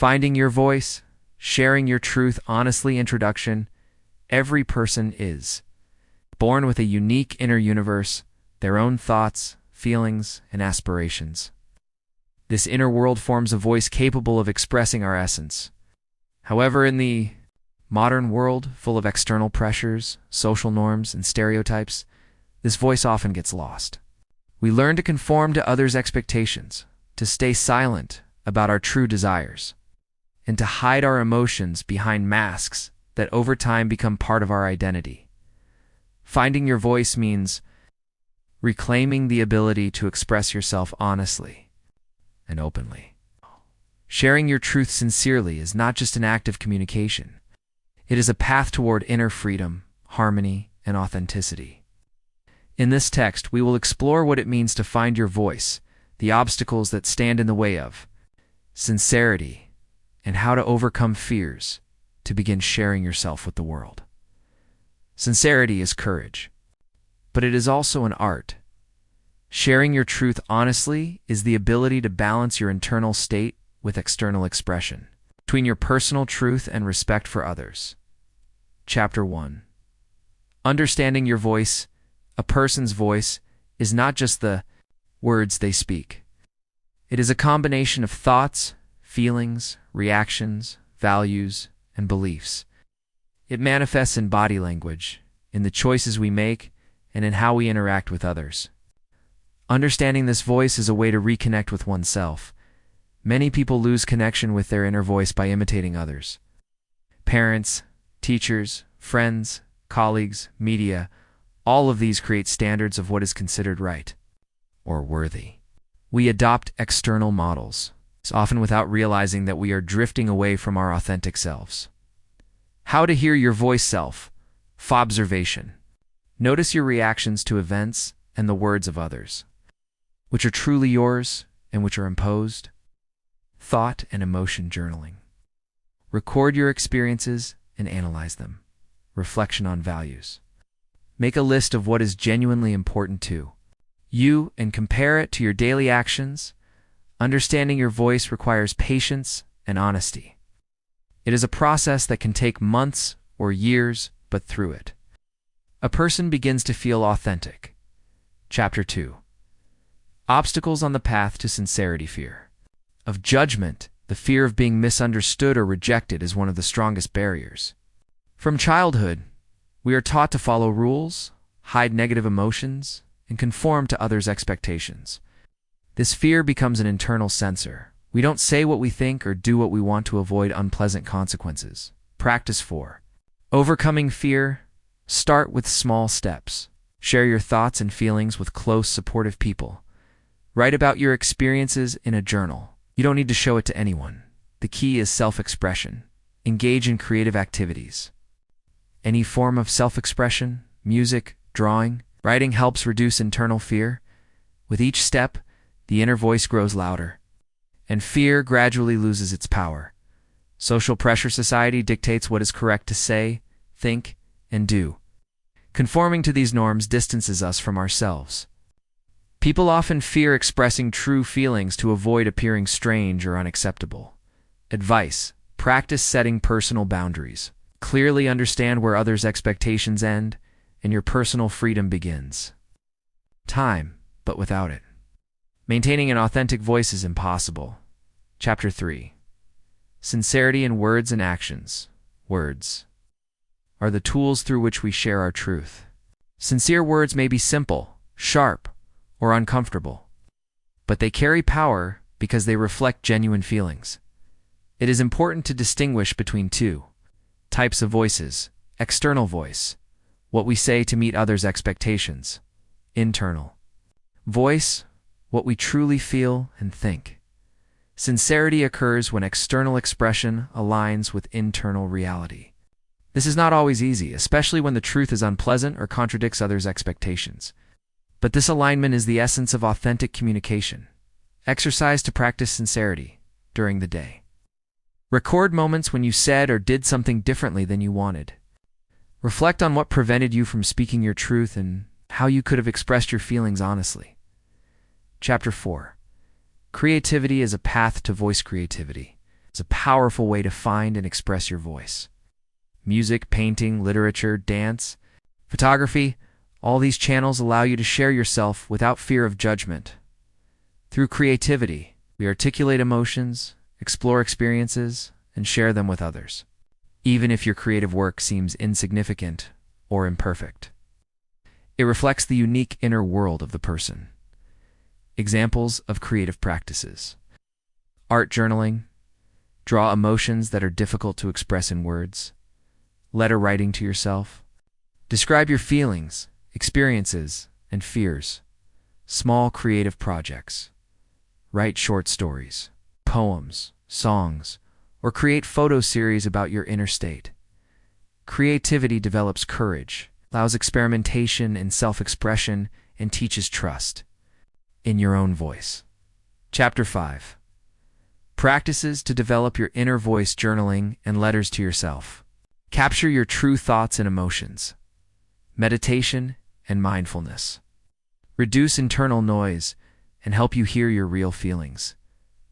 Finding your voice, sharing your truth honestly. Introduction. Every person is born with a unique inner universe, their own thoughts, feelings, and aspirations. This inner world forms a voice capable of expressing our essence. However, in the modern world, full of external pressures, social norms, and stereotypes, this voice often gets lost. We learn to conform to others' expectations, to stay silent about our true desires, and to hide our emotions behind masks that over time become part of our identity. Finding your voice means reclaiming the ability to express yourself honestly and openly. Sharing your truth sincerely is not just an act of communication. It is a path toward inner freedom, harmony, and authenticity. In this text, we will explore what it means to find your voice, the obstacles that stand in the way of sincerity, and how to overcome fears to begin sharing yourself with the world. Sincerity is courage, but it is also an art. Sharing your truth honestly is the ability to balance your internal state with external expression, between your personal truth and respect for others. Chapter 1. Understanding your voice. A person's voice is not just the words they speak. It is a combination of thoughts, feelings, reactions, values, and beliefs. It manifests in body language, in the choices we make, and in how we interact with others. Understanding this voice is a way to reconnect with oneself. Many people lose connection with their inner voice by imitating others. Parents, teachers, friends, colleagues, media, all of these create standards of what is considered right or worthy. We adopt external models, often without realizing that we are drifting away from our authentic selves. How to hear your voice. Self observation. Notice your reactions to events and the words of others, which are truly yours and which are imposed. Thought and emotion journaling. Record your experiences and analyze them. Reflection on values. Make a list of what is genuinely important to you and compare it to your daily actions. Understanding your voice requires patience and honesty. It is a process that can take months or years, but through it, a person begins to feel authentic. Chapter 2. Obstacles on the path to sincerity. Fear of judgment. The fear of being misunderstood or rejected is one of the strongest barriers. From childhood, we are taught to follow rules, hide negative emotions, and conform to others' expectations. This fear becomes an internal censor. We don't say what we think or do what we want to avoid unpleasant consequences. Practice 4. Overcoming fear. Start with small steps. Share your thoughts and feelings with close, supportive people. Write about your experiences in a journal. You don't need to show it to anyone. The key is self-expression. Engage in creative activities. Any form of self-expression, music, drawing, writing helps reduce internal fear. With each step, the inner voice grows louder, and fear gradually loses its power. Social pressure society dictates what is correct to say, think, and do. Conforming to these norms distances us from ourselves. People often fear expressing true feelings to avoid appearing strange or unacceptable. Advice: practice setting personal boundaries. Clearly understand where others' expectations end and your personal freedom begins. Time, but without it. Maintaining an authentic voice is impossible. Chapter 3. Sincerity in words and actions. Words are the tools through which we share our truth. Sincere words may be simple, sharp, or uncomfortable, but they carry power because they reflect genuine feelings. It is important to distinguish between two types of voices: external voice, what we say to meet others' expectations; internal voice, what we truly feel and think. Sincerity occurs when external expression aligns with internal reality. This is not always easy, especially when the truth is unpleasant or contradicts others' expectations. But this alignment is the essence of authentic communication. Exercise to practice sincerity during the day. Record moments when you said or did something differently than you wanted. Reflect on what prevented you from speaking your truth and how you could have expressed your feelings honestly. Chapter 4. Creativity is a path to voice creativity. It's a powerful way to find and express your voice. Music, painting, literature, dance, photography, all these channels allow you to share yourself without fear of judgment. Through creativity, we articulate emotions, explore experiences, and share them with others, even if your creative work seems insignificant or imperfect. It reflects the unique inner world of the person. Examples of creative practices: art journaling, draw emotions that are difficult to express in words, letter writing to yourself, describe your feelings, experiences, and fears, small creative projects, write short stories, poems, songs, or create photo series about your inner state. Creativity develops courage, allows experimentation and self-expression, and teaches trust in your own voice. Chapter 5. Practices to develop your inner voice: journaling and letters to yourself. Capture your true thoughts and emotions. Meditation and mindfulness reduce internal noise and help you hear your real feelings.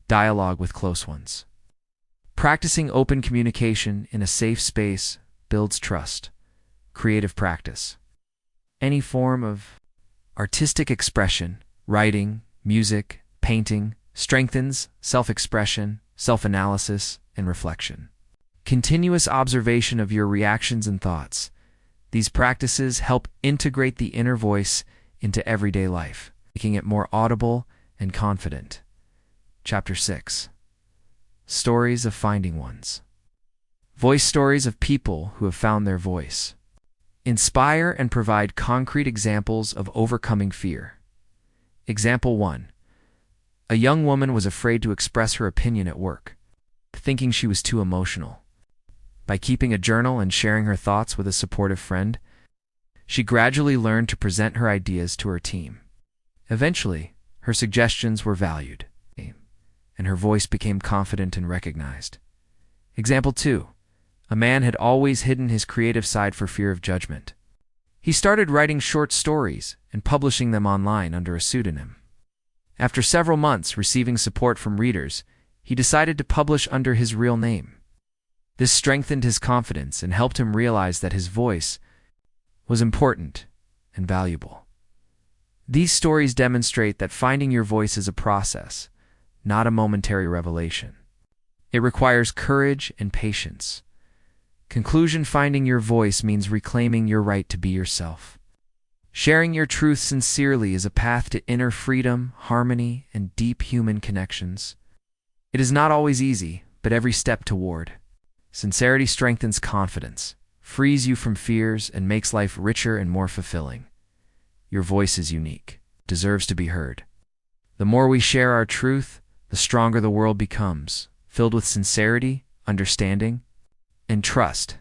Dialogue with close ones. Practicing open communication in a safe space builds trust. Creative practice. Any form of artistic expression, writing, music, painting, strengthens self-expression, self-analysis, and reflection. Continuous observation of your reactions and thoughts. These practices help integrate the inner voice into everyday life, making it more audible and confident. Chapter 6. Stories of finding one's voice. Stories of people who have found their voice. Inspire and provide concrete examples of overcoming fear. Example 1. A young woman was afraid to express her opinion at work, thinking she was too emotional. By keeping a journal and sharing her thoughts with a supportive friend, she gradually learned to present her ideas to her team. Eventually, her suggestions were valued, and her voice became confident and recognized. Example 2. A man had always hidden his creative side for fear of judgment. He started writing short stories and publishing them online under a pseudonym. After several months receiving support from readers, he decided to publish under his real name. This strengthened his confidence and helped him realize that his voice was important and valuable. These stories demonstrate that finding your voice is a process, not a momentary revelation. It requires courage and patience. Conclusion: finding your voice means reclaiming your right to be yourself. Sharing your truth sincerely is a path to inner freedom, harmony, and deep human connections. It is not always easy, but every step toward. Sincerity strengthens confidence, frees you from fears, and makes life richer and more fulfilling. Your voice is unique, deserves to be heard. The more we share our truth, the stronger the world becomes, filled with sincerity, understanding, and trust.